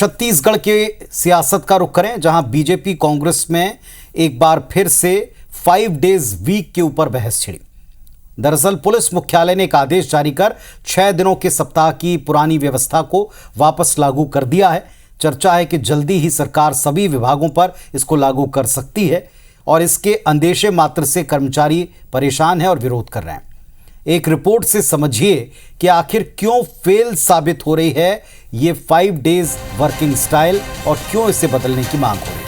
छत्तीसगढ़ के सियासत का रुख करें, जहां बीजेपी कांग्रेस में एक बार फिर से 5 डेज वीक के ऊपर बहस छिड़ी। दरअसल पुलिस मुख्यालय ने एक आदेश जारी कर 6 दिनों के सप्ताह की पुरानी व्यवस्था को वापस लागू कर दिया है। चर्चा है कि जल्दी ही सरकार सभी विभागों पर इसको लागू कर सकती है और इसके अंदेशे मात्र से कर्मचारी परेशान हैं और विरोध कर रहे हैं। एक रिपोर्ट से समझिए कि आखिर क्यों फेल साबित हो रही है ये 5 डेज वर्किंग स्टाइल और क्यों इसे बदलने की मांग हो रही है।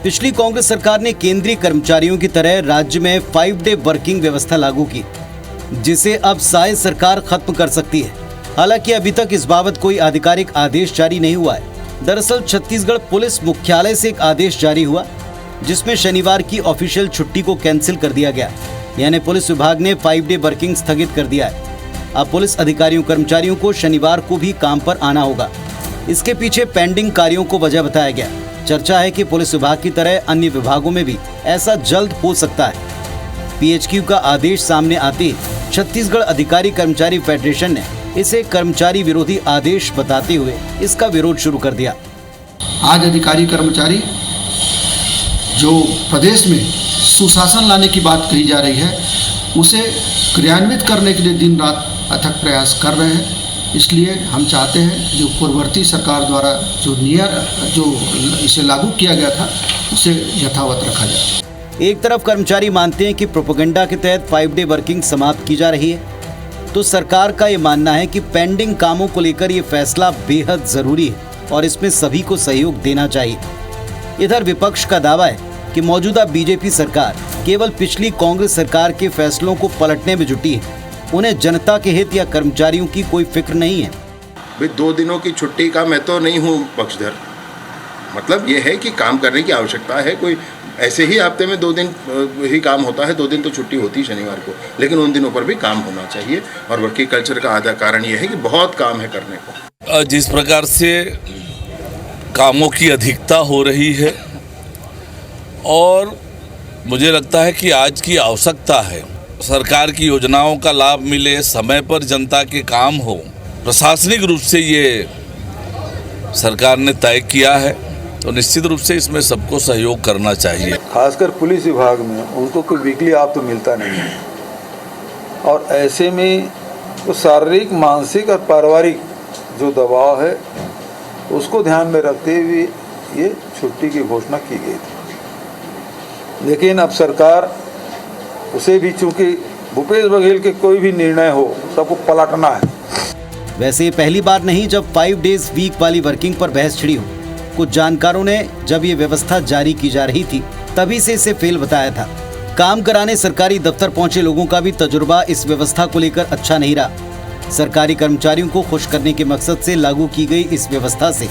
पिछली कांग्रेस सरकार ने केंद्रीय कर्मचारियों की तरह राज्य में 5 डे वर्किंग व्यवस्था लागू की, जिसे अब शायद सरकार खत्म कर सकती है। हालांकि अभी तक इस बाबत कोई आधिकारिक आदेश जारी नहीं हुआ है। दरअसल छत्तीसगढ़ पुलिस मुख्यालय से एक आदेश जारी हुआ, जिसमें शनिवार की ऑफिशियल छुट्टी को कैंसिल कर दिया गया। यानी पुलिस विभाग ने 5 डे वर्किंग स्थगित कर दिया है। अब पुलिस अधिकारियों कर्मचारियों को शनिवार को भी काम पर आना होगा। इसके पीछे पेंडिंग कार्यों को वजह बताया गया। चर्चा है कि पुलिस विभाग की तरह अन्य विभागों में भी ऐसा जल्द हो सकता है। पीएचक्यू का आदेश सामने आते ही छत्तीसगढ़ अधिकारी कर्मचारी फेडरेशन ने इसे कर्मचारी विरोधी आदेश बताते हुए इसका विरोध शुरू कर दिया। आज अधिकारी कर्मचारी जो प्रदेश में सुशासन लाने की बात कही जा रही है, उसे क्रियान्वित करने के लिए दिन रात अथक प्रयास कर रहे हैं। इसलिए हम चाहते हैं जो पूर्ववर्ती सरकार द्वारा जो इसे लागू किया गया था, उसे यथावत रखा जाए। एक तरफ कर्मचारी मानते हैं कि प्रोपेगेंडा के तहत 5 डे वर्किंग समाप्त की जा रही है, तो सरकार का ये मानना है कि पेंडिंग कामों को लेकर ये फैसला बेहद जरूरी है और इसमें सभी को सहयोग देना चाहिए। इधर विपक्ष का दावा है कि मौजूदा बीजेपी सरकार केवल पिछली कांग्रेस सरकार के फैसलों को पलटने में जुटी है। उन्हें जनता के हित या कर्मचारियों की कोई फिक्र नहीं है। भाई 2 दिनों की छुट्टी का मैं तो नहीं हूँ पक्षधर। मतलब ये है कि काम करने की आवश्यकता है। कोई ऐसे ही हफ्ते में 2 दिन ही काम होता है, 2 दिन तो छुट्टी होती है शनिवार को, लेकिन उन दिनों पर भी काम होना चाहिए। और वर्किंग कल्चर का आधा कारण ये है कि बहुत काम है करने को। जिस प्रकार से कामों की अधिकता हो रही है और मुझे लगता है कि आज की आवश्यकता है सरकार की योजनाओं का लाभ मिले, समय पर जनता के काम हो, प्रशासनिक रूप से ये सरकार ने तय किया है, तो निश्चित रूप से इसमें सबको सहयोग करना चाहिए। खासकर पुलिस विभाग में उनको कोई वीकली आप तो मिलता नहीं है और ऐसे में तो शारीरिक, मानसिक और पारिवारिक जो दबाव है उसको ध्यान में रखते हुए ये छुट्टी की घोषणा की गई थी। लेकिन अब सरकार उसे भी, चूंकि भूपेश बघेल के कोई भी निर्णय हो सबको पलटना है। वैसे ये पहली बार नहीं जब 5 डेज वीक वाली वर्किंग पर बहस छिड़ी हो। कुछ जानकारों ने जब ये व्यवस्था जारी की जा रही थी तभी से इसे फेल बताया था। काम कराने सरकारी दफ्तर पहुंचे लोगों का भी तजुर्बा इस व्यवस्था को लेकर अच्छा नहीं रहा। सरकारी कर्मचारियों को खुश करने के मकसद से लागू की गई इस व्यवस्था से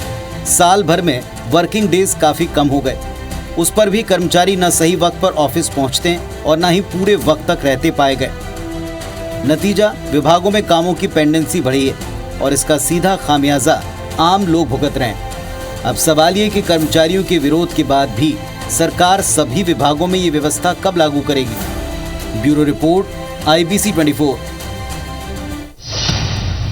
साल भर में वर्किंग डेज काफी कम हो गए। उस पर भी कर्मचारी न सही वक्त पर ऑफिस पहुंचते और न ही पूरे वक्त तक रहते पाए गए। नतीजा, विभागों में कामों की पेंडेंसी बढ़ी है और इसका सीधा खामियाजा आम लोग भुगत रहे हैं। अब सवाल ये कि कर्मचारियों के विरोध के बाद भी सरकार सभी विभागों में ये व्यवस्था कब लागू करेगी। Bureau report, IBC 24।